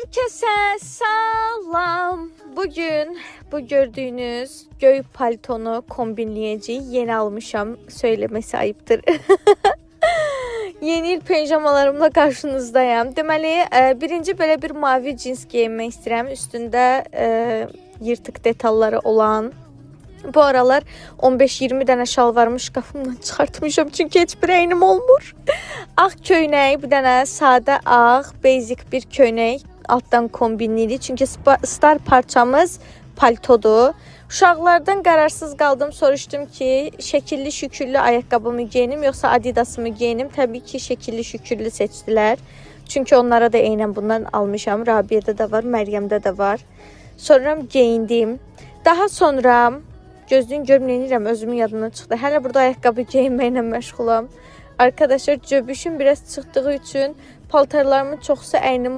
Herkese salam. Bugün bu gördüğünüz göy paltonu kombinleyeceği yeni almışam. Söylemesi ayıptır. Yeni il pijamalarımla karşınızdayım. Deməli, birinci belə bir mavi cins giyinmək istəyirəm. Üstündə yırtıq detalları olan. Bu aralar 15-20 dənə şalvarımı şkafımdan çıxartmışam çünki heç bir rəyim olmur. Ağ köynək, bir dənə sadə ağ, basic bir köynək alttan kombinliydi. Çünki star parçamız paltodur. Uşaqlardan qararsız qaldım, soruşdum ki, şəkilli şükürlü ayaqqabımı giyinim yoxsa adidasımı giyinim? Təbii ki, şəkilli şükürlü seçdilər. Çünki onlara da eynən bundan almışam. Rabiyyədə də var, Məryəmdə də var. Sonra geyindim. Daha sonra gözlüyün görməyinirəm, özümün yadından çıxdı. Hələ burada ayaqqabı geyinməklə məşğulam. Arkadaşlar, cöbüşüm biraz çıxdığı üçün paltarlarımın çoxsu əynim